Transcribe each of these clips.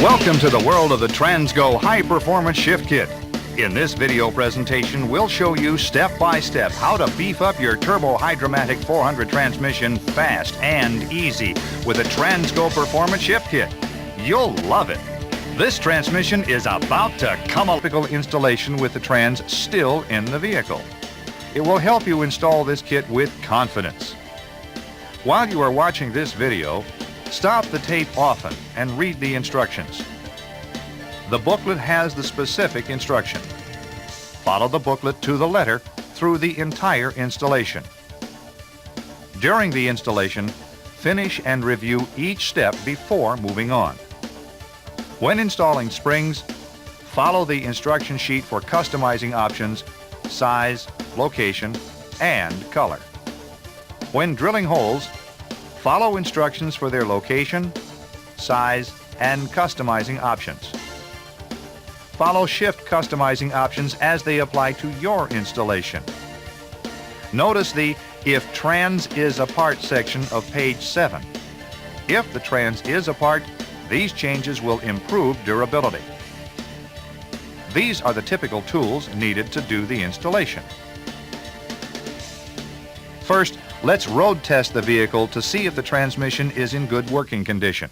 Welcome to the world of the TransGo High Performance Shift Kit. In this video presentation, we'll show you step by step how to beef up your Turbo Hydromatic 400 transmission fast and easy with a TransGo Performance Shift Kit. You'll love it. This transmission is about to come a typical installation with the trans still in the vehicle. It will help you install this kit with confidence. While you are watching this video, stop the tape often and read the instructions. The booklet has the specific instruction. Follow the booklet to the letter through the entire installation. During the installation, finish and review each step before moving on. When installing springs, follow the instruction sheet for customizing options, size, location, and color. When drilling holes, follow instructions for their location, size, and customizing options. Follow shift customizing options as they apply to your installation. Notice the If Trans is Apart section of page 7. If the trans is apart, these changes will improve durability. These are the typical tools needed to do the installation. First, let's road test the vehicle to see if the transmission is in good working condition.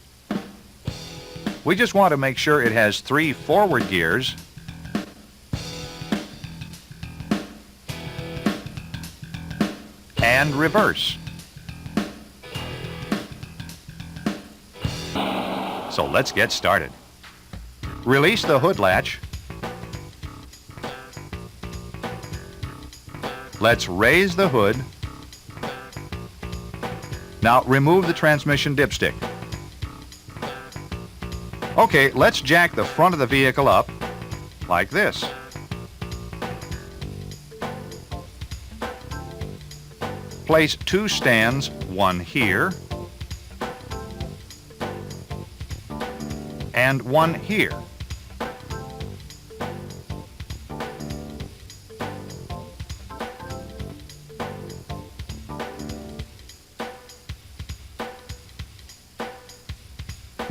We just want to make sure it has 3 forward gears and reverse. So let's get started. Release the hood latch. Let's raise the hood. Now remove the transmission dipstick. Okay, let's jack the front of the vehicle up like this. Place 2 stands, one here and one here.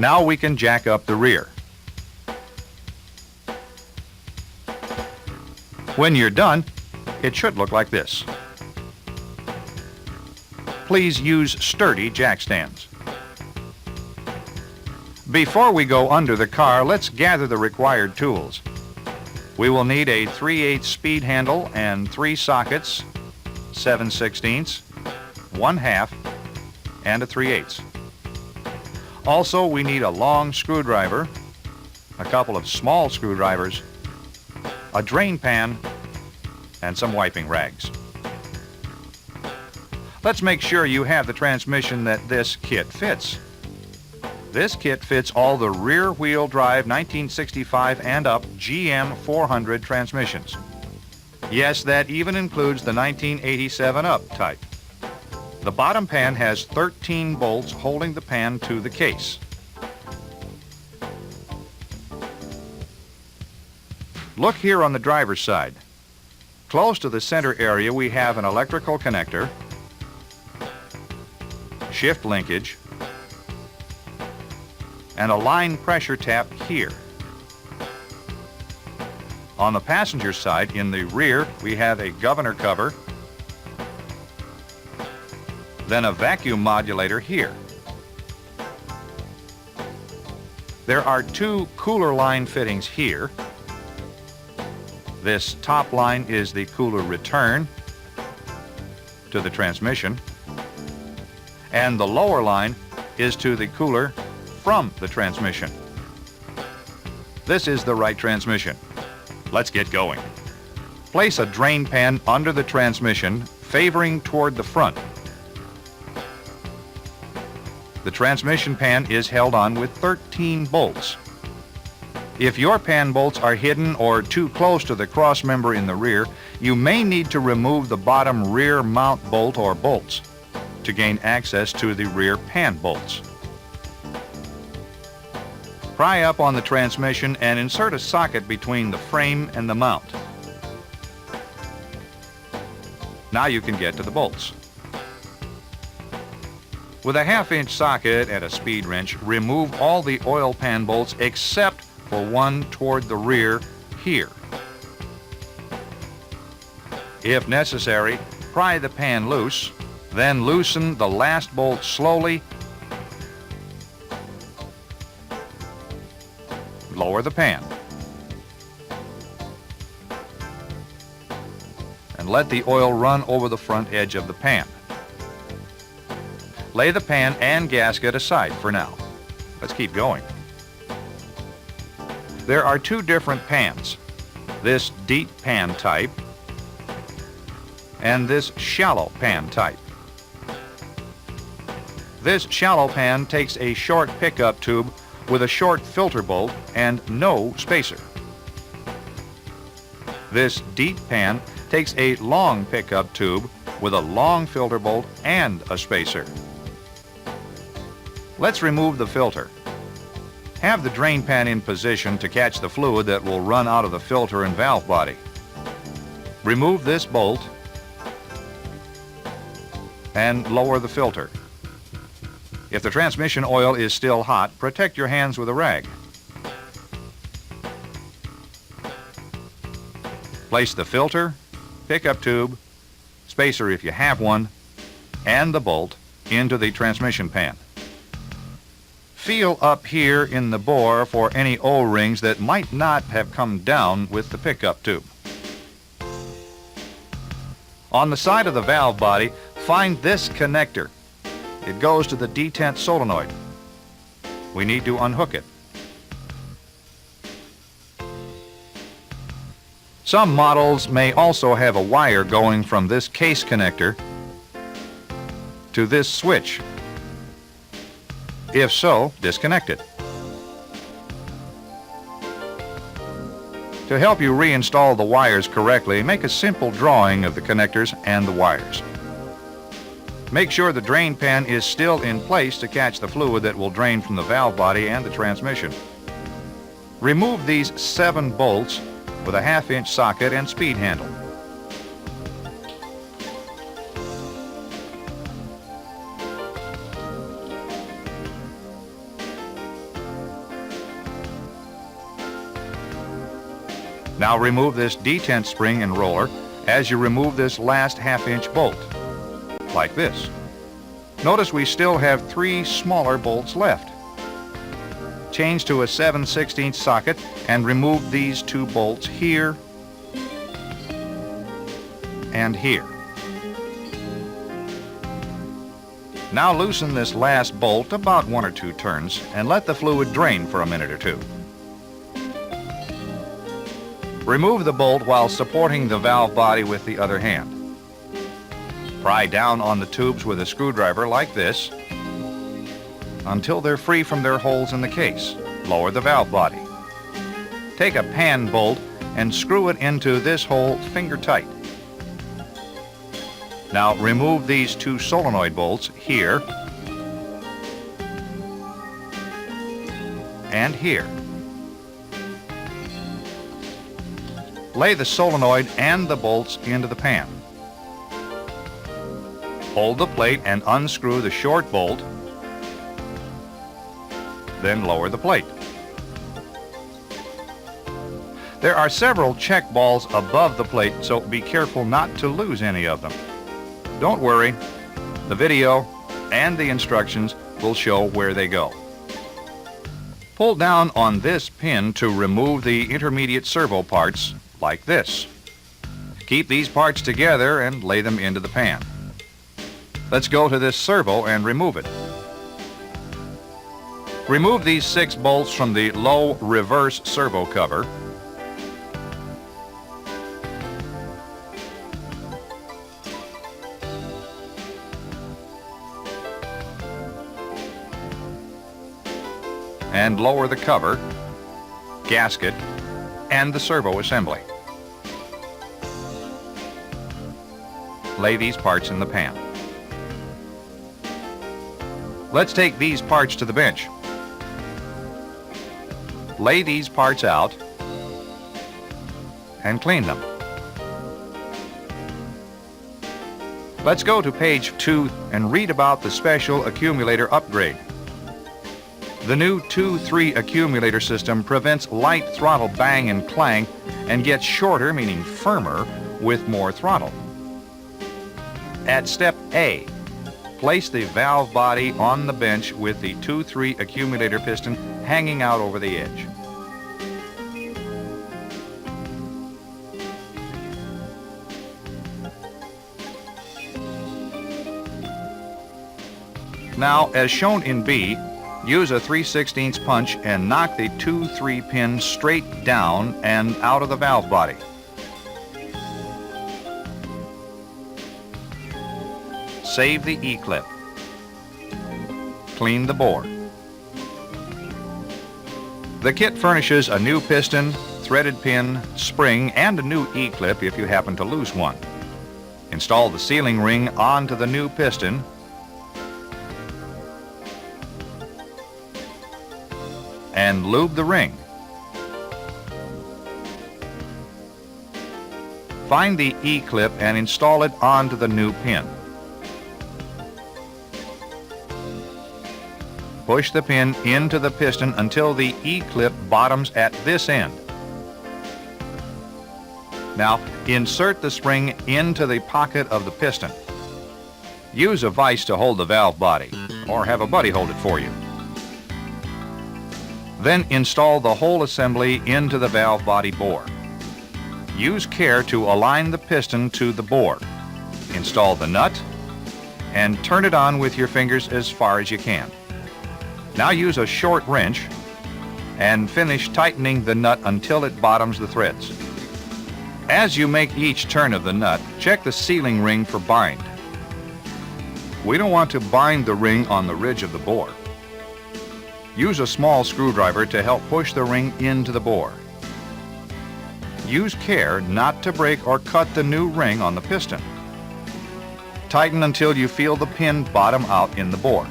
Now we can jack up the rear. When you're done, it should look like this. Please use sturdy jack stands. Before we go under the car, let's gather the required tools. We will need a 3/8 speed handle and 3 sockets, 7/16, 1/2, and a 3/8. Also, we need a long screwdriver, a couple of small screwdrivers, a drain pan, and some wiping rags. Let's make sure you have the transmission that this kit fits. This kit fits all the rear-wheel drive 1965 and up GM 400 transmissions. Yes, that even includes the 1987 up type. The bottom pan has 13 bolts holding the pan to the case. Look here on the driver's side. Close to the center area we have an electrical connector, shift linkage, and a line pressure tap here. On the passenger side in the rear we have a governor cover, then a vacuum modulator here. There are 2 cooler line fittings here. This top line is the cooler return to the transmission, and the lower line is to the cooler from the transmission. This is the right transmission. Let's get going. Place a drain pan under the transmission, favoring toward the front. The transmission pan is held on with 13 bolts. If your pan bolts are hidden or too close to the cross member in the rear, you may need to remove the bottom rear mount bolt or bolts to gain access to the rear pan bolts. Pry up on the transmission and insert a socket between the frame and the mount. Now you can get to the bolts. With a 1/2-inch socket and a speed wrench, remove all the oil pan bolts except for one toward the rear here. If necessary, pry the pan loose, then loosen the last bolt slowly. Lower the pan. And let the oil run over the front edge of the pan. Lay the pan and gasket aside for now. Let's keep going. There are two different pans, this deep pan type and this shallow pan type. This shallow pan takes a short pickup tube with a short filter bolt and no spacer. This deep pan takes a long pickup tube with a long filter bolt and a spacer. Let's remove the filter. Have the drain pan in position to catch the fluid that will run out of the filter and valve body. Remove this bolt and lower the filter. If the transmission oil is still hot, protect your hands with a rag. Place the filter, pickup tube, spacer if you have one, and the bolt into the transmission pan. Feel up here in the bore for any O-rings that might not have come down with the pickup tube. On the side of the valve body, find this connector. It goes to the detent solenoid. We need to unhook it. Some models may also have a wire going from this case connector to this switch. If so, disconnect it. To help you reinstall the wires correctly, make a simple drawing of the connectors and the wires. Make sure the drain pan is still in place to catch the fluid that will drain from the valve body and the transmission. Remove these 7 bolts with a 1/2-inch socket and speed handle. Now remove this detent spring and roller as you remove this last 1/2-inch bolt, like this. Notice we still have 3 smaller bolts left. Change to a 7/16 socket and remove these 2 bolts here and here. Now loosen this last bolt about 1 or 2 turns and let the fluid drain for a minute or 2. Remove the bolt while supporting the valve body with the other hand. Pry down on the tubes with a screwdriver like this until they're free from their holes in the case. Lower the valve body. Take a pan bolt and screw it into this hole finger tight. Now remove these 2 solenoid bolts here and here. Lay the solenoid and the bolts into the pan. Hold the plate and unscrew the short bolt, then lower the plate. There are several check balls above the plate, so be careful not to lose any of them. Don't worry, the video and the instructions will show where they go. Pull down on this pin to remove the intermediate servo parts, like this. Keep these parts together and lay them into the pan. Let's go to this servo and remove it. Remove these 6 bolts from the low reverse servo cover. And lower the cover, gasket, and the servo assembly. Lay these parts in the pan. Let's take these parts to the bench. Lay these parts out and clean them. Let's go to page 2 and read about the special accumulator upgrade. The new 2-3 accumulator system prevents light throttle bang and clang and gets shorter, meaning firmer, with more throttle. At step A, place the valve body on the bench with the 2-3 accumulator piston hanging out over the edge. Now, as shown in B, use a 3/16 punch and knock the 2-3 pin straight down and out of the valve body. Save the E-clip. Clean the bore. The kit furnishes a new piston, threaded pin, spring, and a new E-clip if you happen to lose one. Install the sealing ring onto the new piston and lube the ring. Find the E-clip and install it onto the new pin. Push the pin into the piston until the E-clip bottoms at this end. Now, insert the spring into the pocket of the piston. Use a vise to hold the valve body, or have a buddy hold it for you. Then install the whole assembly into the valve body bore. Use care to align the piston to the bore. Install the nut and turn it on with your fingers as far as you can. Now use a short wrench and finish tightening the nut until it bottoms the threads. As you make each turn of the nut, check the sealing ring for bind. We don't want to bind the ring on the ridge of the bore. Use a small screwdriver to help push the ring into the bore. Use care not to break or cut the new ring on the piston. Tighten until you feel the pin bottom out in the bore.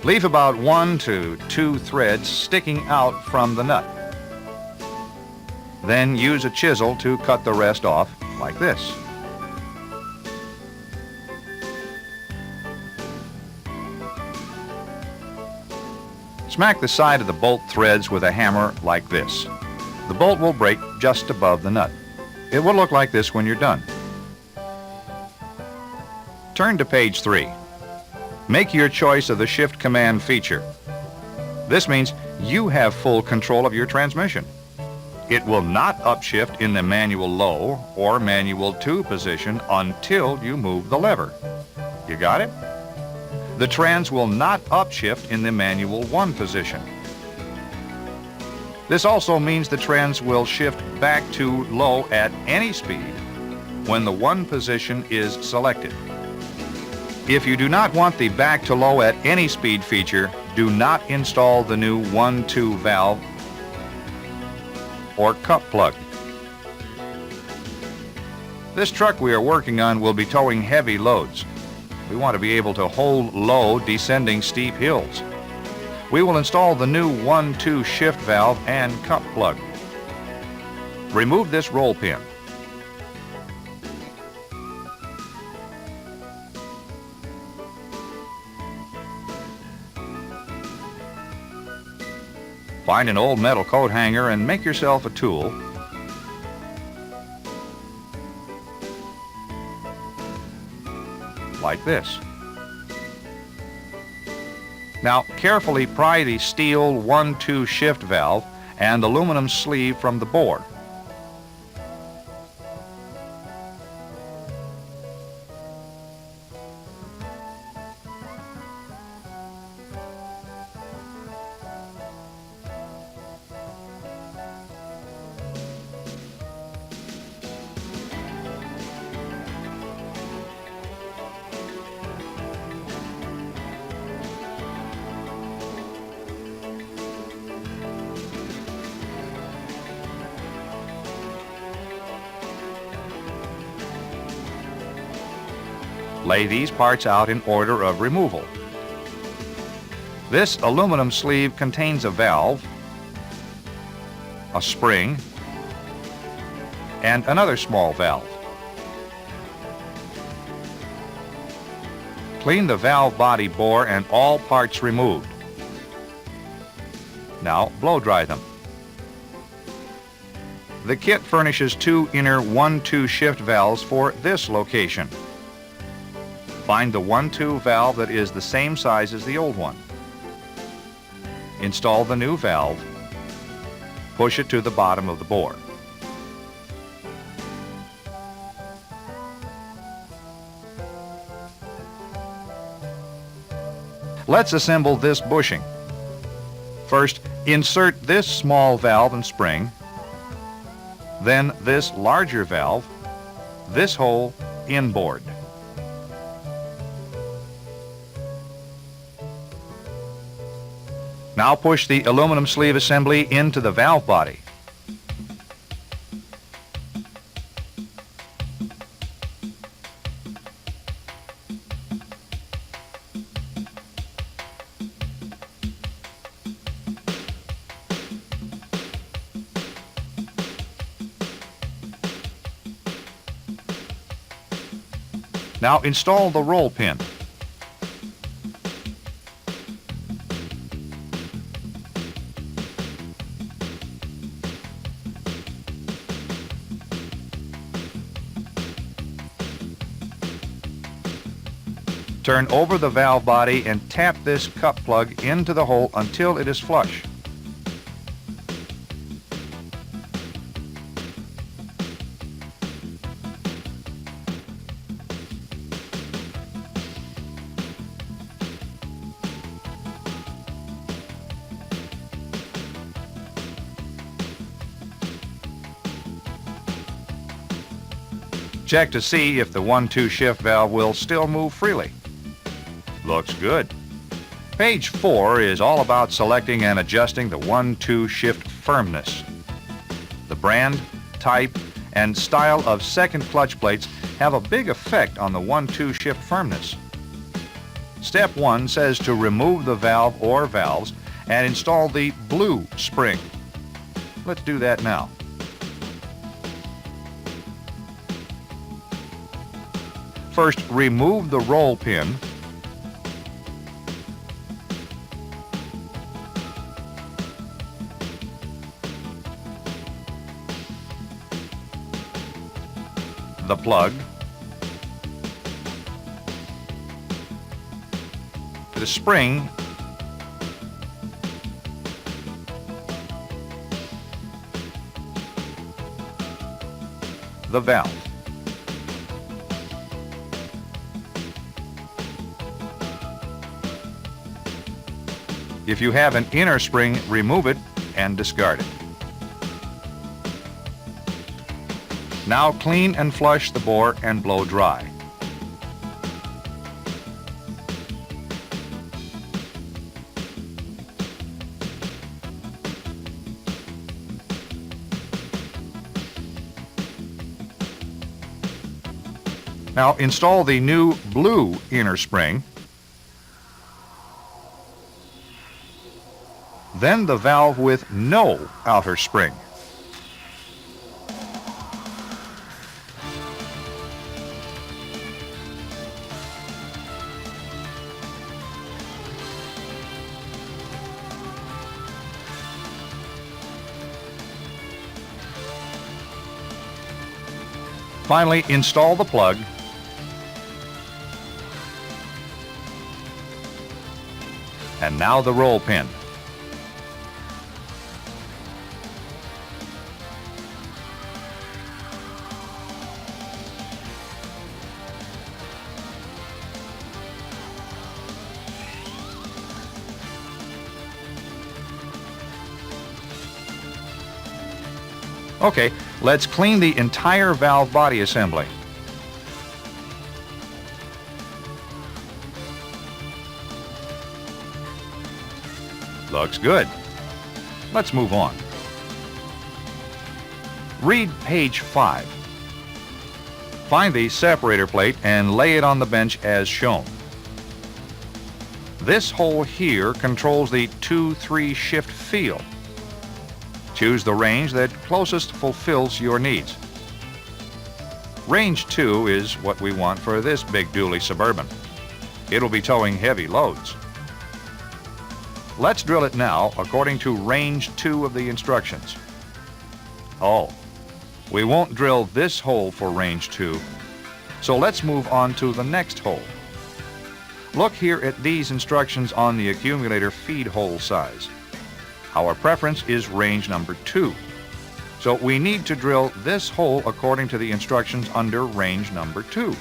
Leave about 1 to 2 threads sticking out from the nut. Then use a chisel to cut the rest off like this. Smack the side of the bolt threads with a hammer like this. The bolt will break just above the nut. It will look like this when you're done. Turn to page 3. Make your choice of the shift command feature. This means you have full control of your transmission. It will not upshift in the manual low or manual 2 position until you move the lever. You got it? The trans will not upshift in the manual 1 position. This also means the trans will shift back to low at any speed when the 1 position is selected. If you do not want the back to low at any speed feature, do not install the new 1-2 valve or cup plug. This truck we are working on will be towing heavy loads. We want to be able to hold low descending steep hills. We will install the new 1-2 shift valve and cup plug. Remove this roll pin. Find an old metal coat hanger and make yourself a tool. Like this. Now carefully pry the steel 1-2 shift valve and aluminum sleeve from the bore. Lay these parts out in order of removal. This aluminum sleeve contains a valve, a spring, and another small valve. Clean the valve body bore and all parts removed. Now blow dry them. The kit furnishes two inner 1-2 shift valves for this location. Find the 1-2 valve that is the same size as the old one. Install the new valve. Push it to the bottom of the bore. Let's assemble this bushing. First, insert this small valve and spring, then this larger valve, this hole inboard. Now push the aluminum sleeve assembly into the valve body. Now install the roll pin. Turn over the valve body and tap this cup plug into the hole until it is flush. Check to see if the 1-2 shift valve will still move freely. Looks good. Page 4 is all about selecting and adjusting the 1-2 shift firmness. The brand, type, and style of second clutch plates have a big effect on the 1-2 shift firmness. Step 1 says to remove the valve or valves and install the blue spring. Let's do that now. First, remove the roll pin. The plug. The spring. The valve. If you have an inner spring, remove it and discard it. Now clean and flush the bore and blow dry. Now install the new blue inner spring, then the valve with no outer spring. Finally, install the plug and now the roll pin. Okay, let's clean the entire valve body assembly. Looks good. Let's move on. Read page 5. Find the separator plate and lay it on the bench as shown. This hole here controls the 2-3 shift feel. Choose the range that closest fulfills your needs. Range 2 is what we want for this big dually Suburban. It'll be towing heavy loads. Let's drill it now according to range 2 of the instructions. Oh, we won't drill this hole for range 2, so let's move on to the next hole. Look here at these instructions on the accumulator feed hole size. Our preference is range number 2, so we need to drill this hole according to the instructions under range number 2.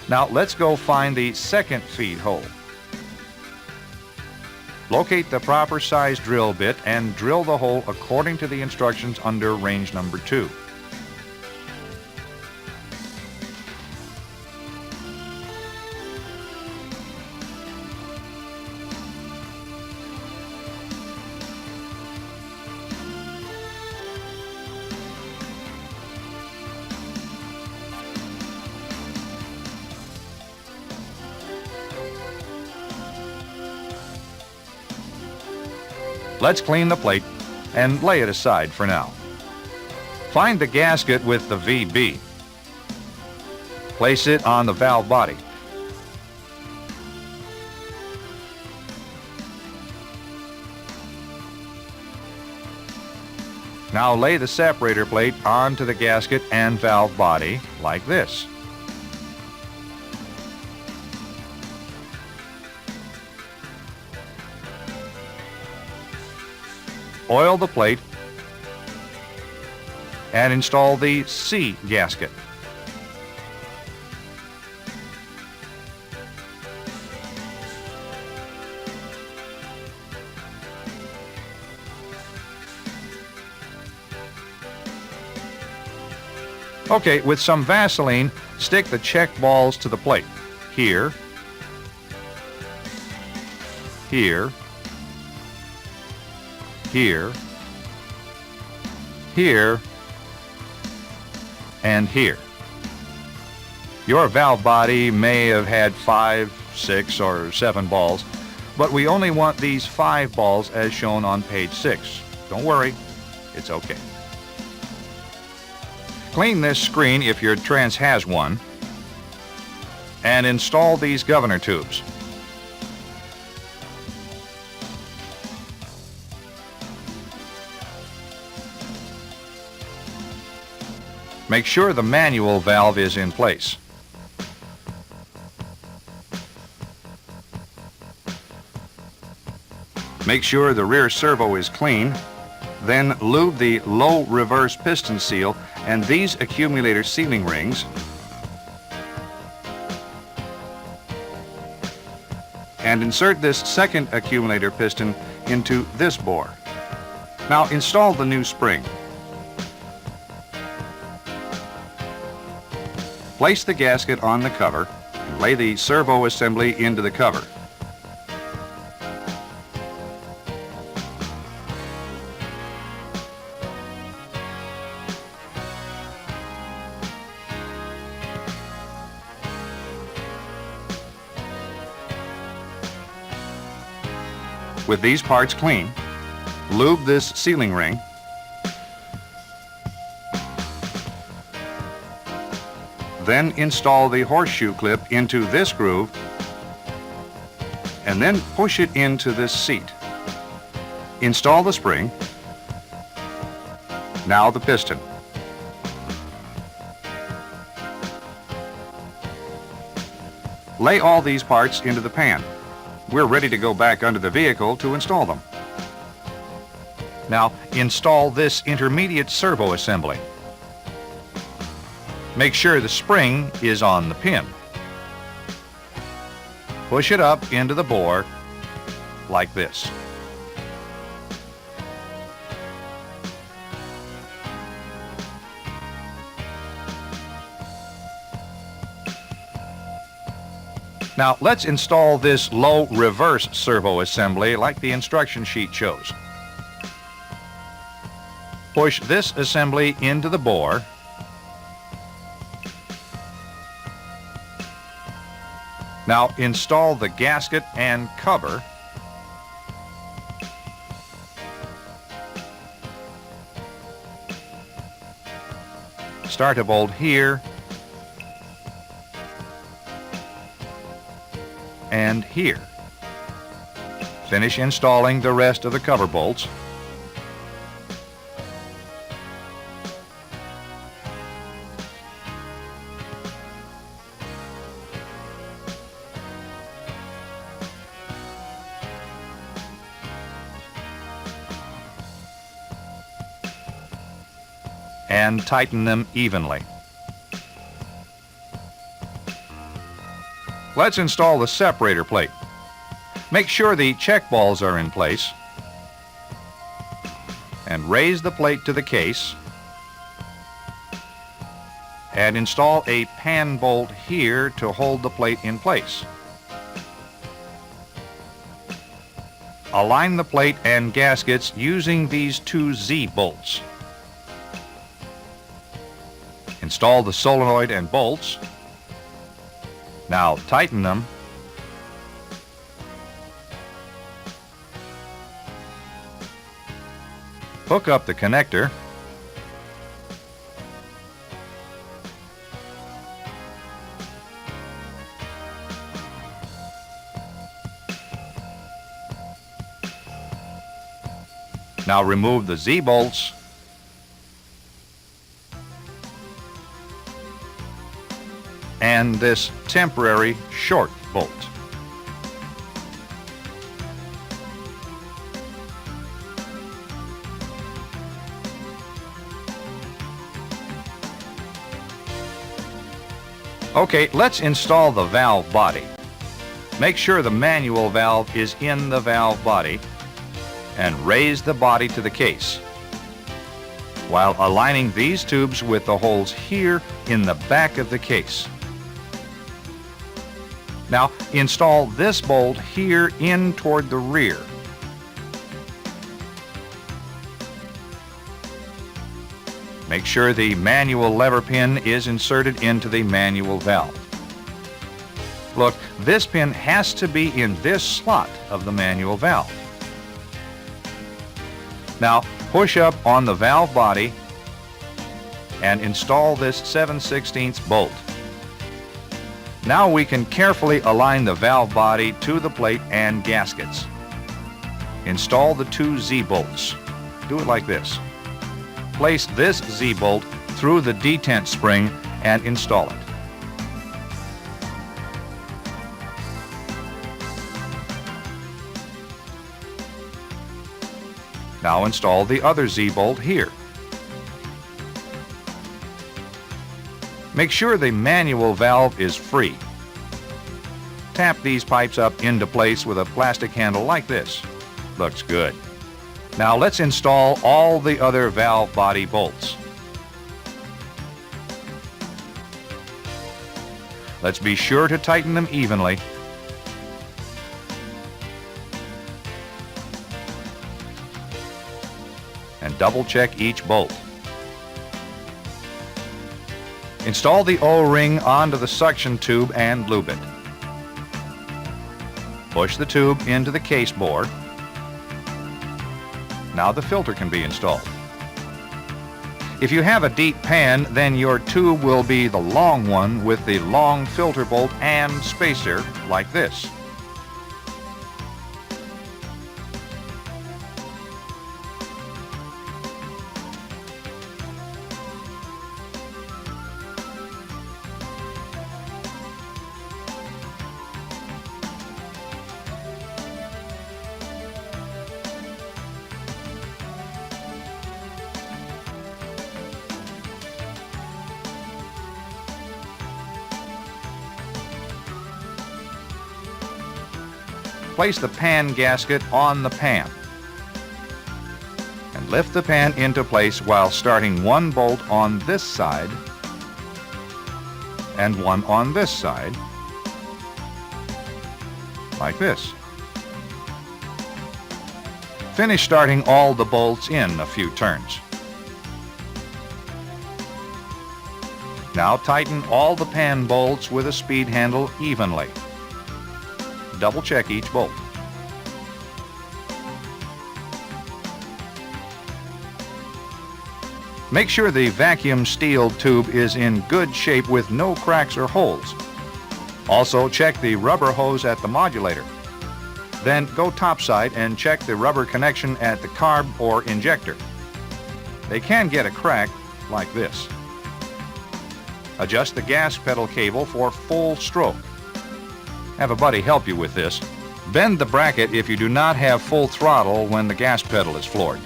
Now let's go find the second feed hole. Locate the proper size drill bit and drill the hole according to the instructions under range number 2. Let's clean the plate and lay it aside for now. Find the gasket with the VB. Place it on the valve body. Now lay the separator plate onto the gasket and valve body like this. Oil the plate and install the C gasket. Okay, with some Vaseline, stick the check balls to the plate. Here, here, here, here, and here. Your valve body may have had 5, 6, or 7 balls, but we only want these 5 balls as shown on page 6. Don't worry, it's okay. Clean this screen if your Trans has one, and install these governor tubes. Make sure the manual valve is in place. Make sure the rear servo is clean. Then lube the low reverse piston seal and these accumulator sealing rings. And insert this second accumulator piston into this bore. Now install the new spring. Place the gasket on the cover and lay the servo assembly into the cover. With these parts clean, lube this sealing ring. Then install the horseshoe clip into this groove and then push it into this seat. Install the spring. Now the piston. Lay all these parts into the pan. We're ready to go back under the vehicle to install them. Now install this intermediate servo assembly. Make sure the spring is on the pin. Push it up into the bore like this. Now let's install this low reverse servo assembly like the instruction sheet shows. Push this assembly into the bore. Now install the gasket and cover. Start a bolt here. and here. Finish installing the rest of the cover bolts. And tighten them evenly. Let's install the separator plate. Make sure the check balls are in place and raise the plate to the case and install a pan bolt here to hold the plate in place. Align the plate and gaskets using these two Z bolts. Install the solenoid and bolts. Now tighten them. Hook up the connector. Now remove the Z bolts and this temporary short bolt. Okay, let's install the valve body. Make sure the manual valve is in the valve body and raise the body to the case while aligning these tubes with the holes here in the back of the case. Now install this bolt here in toward the rear. Make sure the manual lever pin is inserted into the manual valve. Look, this pin has to be in this slot of the manual valve. Now push up on the valve body and install this 7/16 bolt. Now we can carefully align the valve body to the plate and gaskets. Install the two Z bolts. Do it like this. Place this Z bolt through the detent spring and install it. Now install the other Z bolt here. Make sure the manual valve is free. Tap these pipes up into place with a plastic handle like this. Looks good. Now let's install all the other valve body bolts. Let's be sure to tighten them evenly. And double check each bolt. Install the O-ring onto the suction tube and lube it. Push the tube into the case bore. Now the filter can be installed. If you have a deep pan, then your tube will be the long one with the long filter bolt and spacer like this. Place the pan gasket on the pan and lift the pan into place while starting one bolt on this side and one on this side, like this. Finish starting all the bolts in a few turns. Now tighten all the pan bolts with a speed handle evenly. Double check each bolt. Make sure the vacuum steel tube is in good shape with no cracks or holes. Also, check the rubber hose at the modulator. Then go topside and check the rubber connection at the carb or injector. They can get a crack like this. Adjust the gas pedal cable for full stroke. Have a buddy help you with this. Bend the bracket if you do not have full throttle when the gas pedal is floored.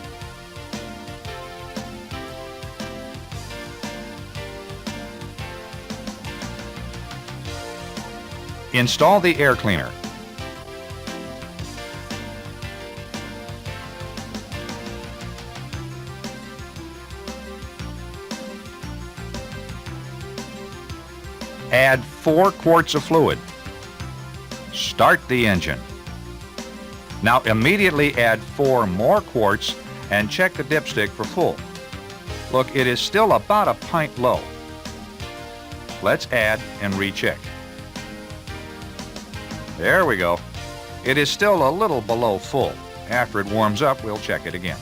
Install the air cleaner. Add 4 quarts of fluid. Start the engine. Now immediately add 4 more quarts and check the dipstick for full. Look, it is still about a pint low. Let's add and recheck. There we go. It is still a little below full. After it warms up, we'll check it again.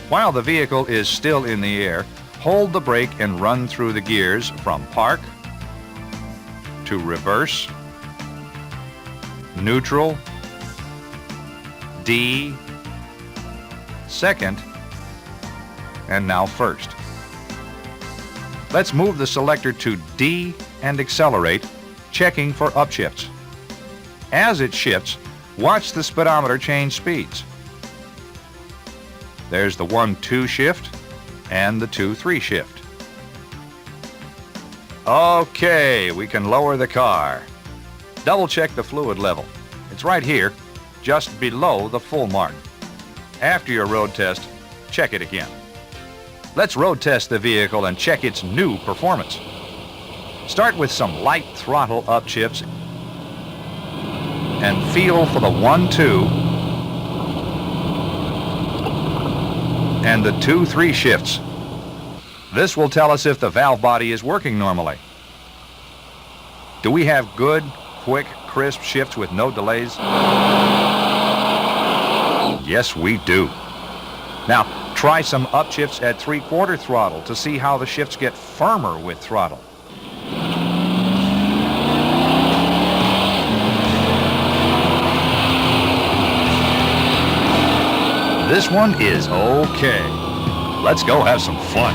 While the vehicle is still in the air, hold the brake and run through the gears from park to reverse, neutral, D, second, and now first. Let's move the selector to D and accelerate, checking for upshifts. As it shifts, watch the speedometer change speeds. There's the 1-2 shift and the 2-3 shift. Okay, we can lower the car. Double check the fluid level. It's right here, just below the full mark. After your road test, check it again. Let's road test the vehicle and check its new performance. Start with some light throttle upshifts and feel for the 1-2 and the 2-3 shifts. This will tell us if the valve body is working normally. Do we have good, quick, crisp shifts with no delays? Yes, we do. Now, try some upshifts at 3/4 throttle to see how the shifts get firmer with throttle. This one is okay. Let's go have some fun.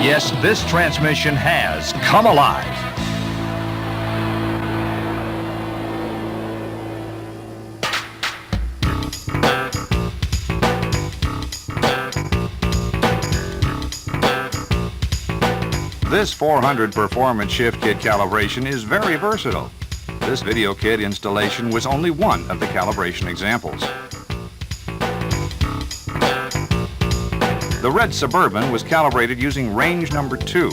Yes, this transmission has come alive. This 400 Performance Shift Kit calibration is very versatile. This video kit installation was only one of the calibration examples. The red Suburban was calibrated using range number 2.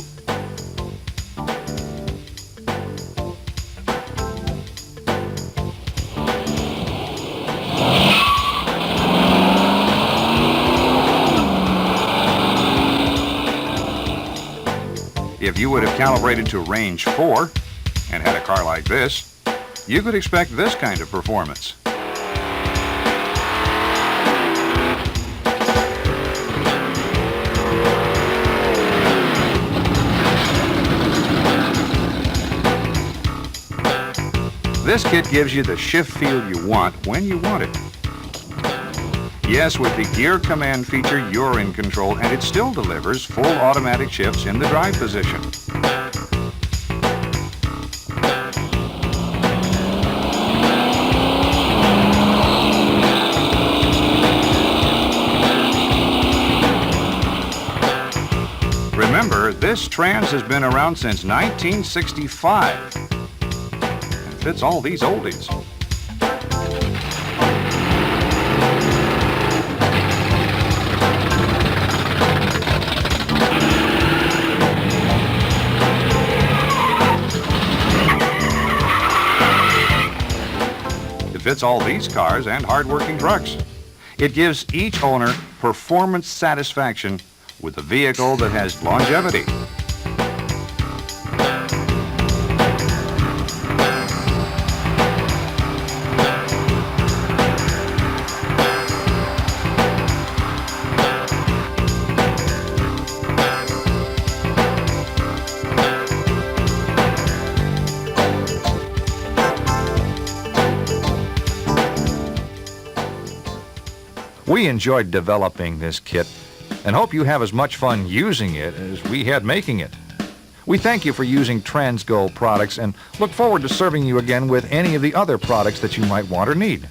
If you would have calibrated to range 4 and had a car like this, you could expect this kind of performance. This kit gives you the shift feel you want when you want it. Yes, with the gear command feature, you're in control, and it still delivers full automatic shifts in the drive position. Remember, this Trans has been around since 1965 and fits all these oldies. It fits all these cars and hard-working trucks. It gives each owner performance satisfaction with a vehicle that has longevity. We enjoyed developing this kit and hope you have as much fun using it as we had making it. We thank you for using TransGo products and look forward to serving you again with any of the other products that you might want or need.